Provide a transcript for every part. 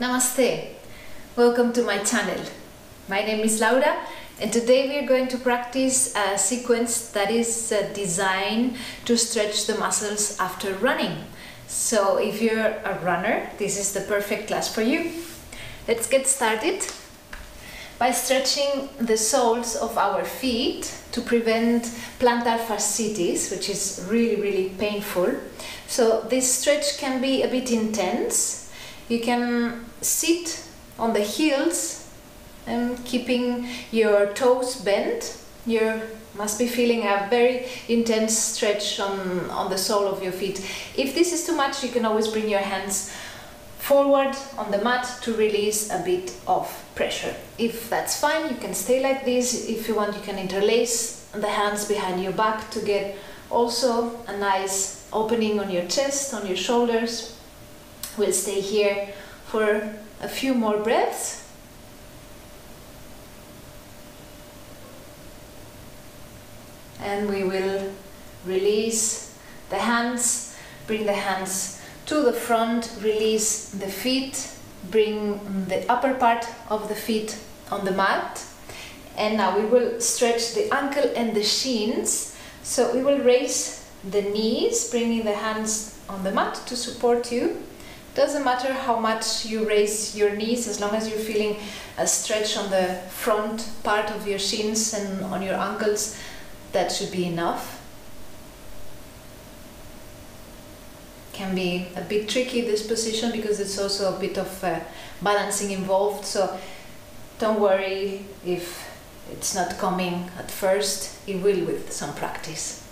Namaste, welcome to my channel. My name is Laura and today we are going to practice a sequence that is designed to stretch the muscles after running. So if you're a runner, this is the perfect class for you. Let's get started by stretching the soles of our feet to prevent plantar fasciitis, which is really painful. So this stretch can be a bit intense. You can sit on the heels and keeping your toes bent. You must be feeling a very intense stretch on the sole of your feet. If this is too much, you can always bring your hands forward on the mat to release a bit of pressure. If that's fine, you can stay like this. If you want, you can interlace the hands behind your back to get also a nice opening on your chest, on your shoulders. We'll stay here for a few more breaths. And we will release the hands, bring the hands to the front, release the feet, bring the upper part of the feet on the mat. And now we will stretch the ankle and the shins. So we will raise the knees, bringing the hands on the mat to support you. Doesn't matter how much you raise your knees, as long as you're feeling a stretch on the front part of your shins and on your ankles, that should be enough. Can be a bit tricky, this position, because it's also a bit of balancing involved, so don't worry if it's not coming at first. It will with some practice.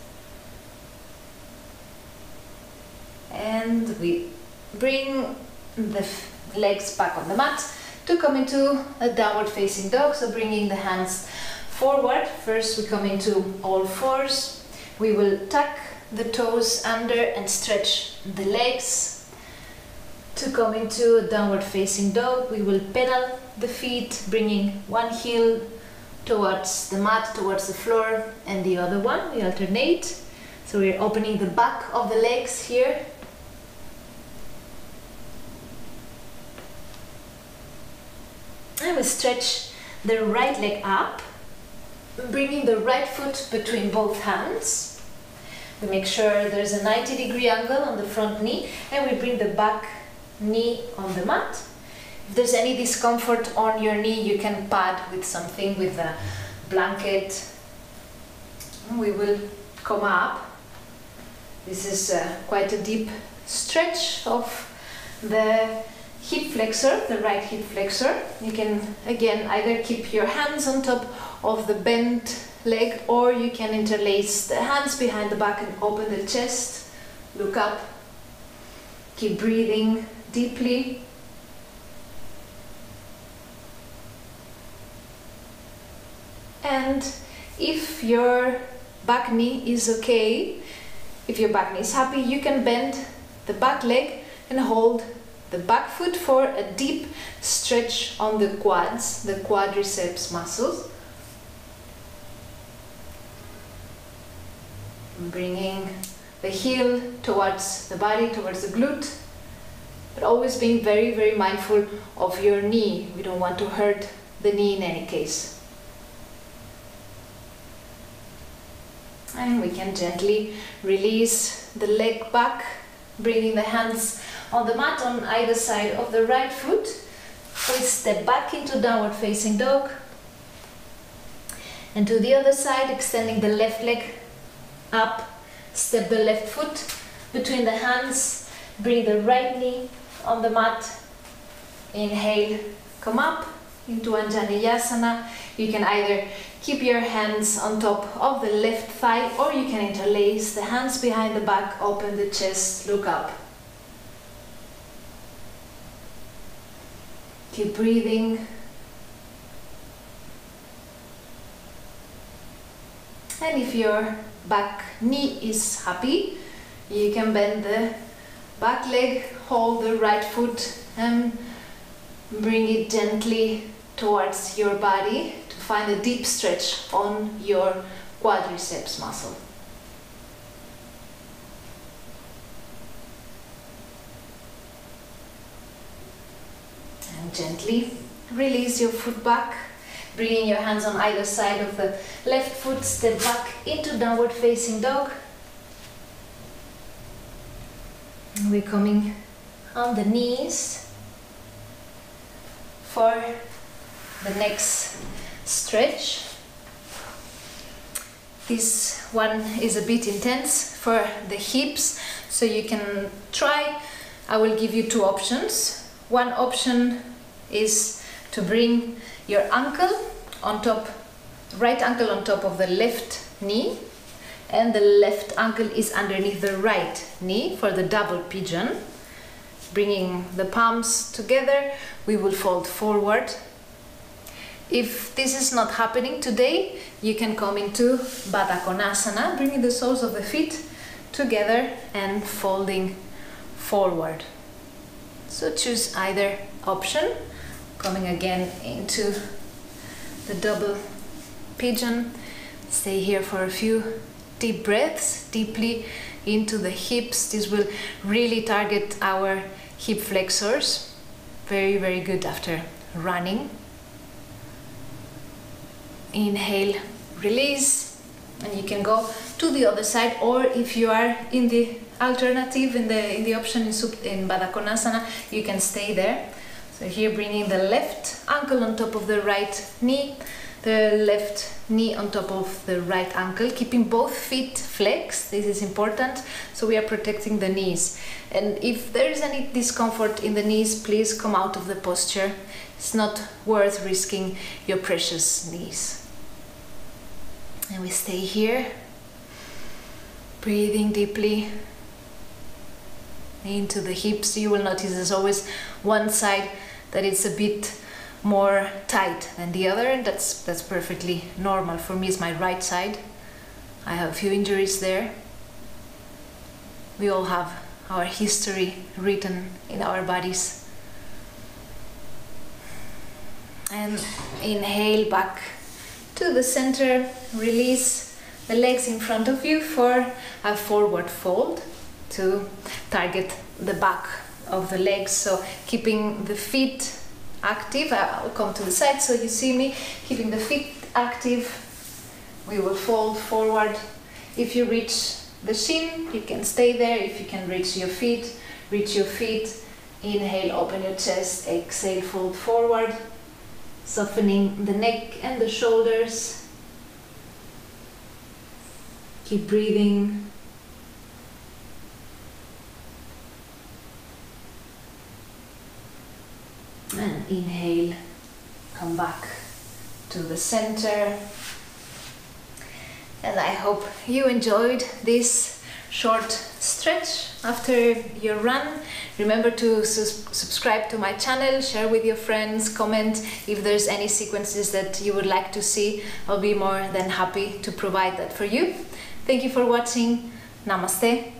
And we bring the legs back on the mat to come into a downward facing dog. So bringing the hands forward. First we come into all fours. We will tuck the toes under and stretch the legs to come into a downward facing dog. We will pedal the feet, bringing one heel towards the mat, towards the floor, and the other one. We alternate. So we're opening the back of the legs here. And we stretch the right leg up, bringing the right foot between both hands. We make sure there's a 90-degree angle on the front knee, and we bring the back knee on the mat. If there's any discomfort on your knee, you can pad with something, with a blanket. We will come up. This is quite a deep stretch of the hip flexor, the right hip flexor. You can again either keep your hands on top of the bent leg, or you can interlace the hands behind the back and open the chest. Look up. Keep breathing deeply. And if your back knee is okay, if your back knee is happy, you can bend the back leg and hold the back foot for a deep stretch on the quads, the quadriceps muscles. Bringing the heel towards the body, towards the glute, but always being very mindful of your knee. We don't want to hurt the knee in any case. And we can gently release the leg back, bringing the hands on the mat on either side of the right foot. We step back into downward facing dog. And to the other side, extending the left leg up, step the left foot between the hands, bring the right knee on the mat. Inhale, come up into Anjaneyasana. You can either keep your hands on top of the left thigh, or you can interlace the hands behind the back, open the chest, look up. Keep breathing. And if your back knee is happy, you can bend the back leg, hold the right foot and bring it gently towards your body to find a deep stretch on your quadriceps muscle. gently release your foot back, bringing your hands on either side of the left foot, step back into downward facing dog. We're coming on the knees for the next stretch. This one is a bit intense for the hips, so you can try. I will give you two options. One option is to bring your ankle on top, right ankle on top of the left knee, and the left ankle is underneath the right knee for the double pigeon. Bringing the palms together, we will fold forward. If this is not happening today, you can come into Baddha Konasana, bringing the soles of the feet together and folding forward. So choose either option. Coming again into the double pigeon. Stay here for a few deep breaths, deeply into the hips. This will really target our hip flexors. Very, very good after running. Inhale, release, and you can go to the other side, or if you are in the alternative, in the option in Baddha Konasana, you can stay there. So here bringing the left ankle on top of the right knee, the left knee on top of the right ankle, keeping both feet flexed. This is important, so we are protecting the knees. And if there is any discomfort in the knees, please come out of the posture. It's not worth risking your precious knees. And we stay here, breathing deeply into the hips. You will notice there's always one side that it's a bit more tight than the other, and that's perfectly normal. For me, it's my right side. I have a few injuries there. We all have our history written in our bodies. And inhale back to the center, release the legs in front of you for a forward fold to target the back of the legs. So keeping the feet active, I'll come to the side so you see me, keeping the feet active, we will fold forward. If you reach the shin, you can stay there. If you can reach your feet, inhale, open your chest, exhale, fold forward. Softening the neck and the shoulders. Keep breathing. And inhale, come back to the center. And I hope you enjoyed this short stretch after your run. Remember to subscribe to my channel, share with your friends, comment if there's any sequences that you would like to see. I'll be more than happy to provide that for you. Thank you for watching. Namaste.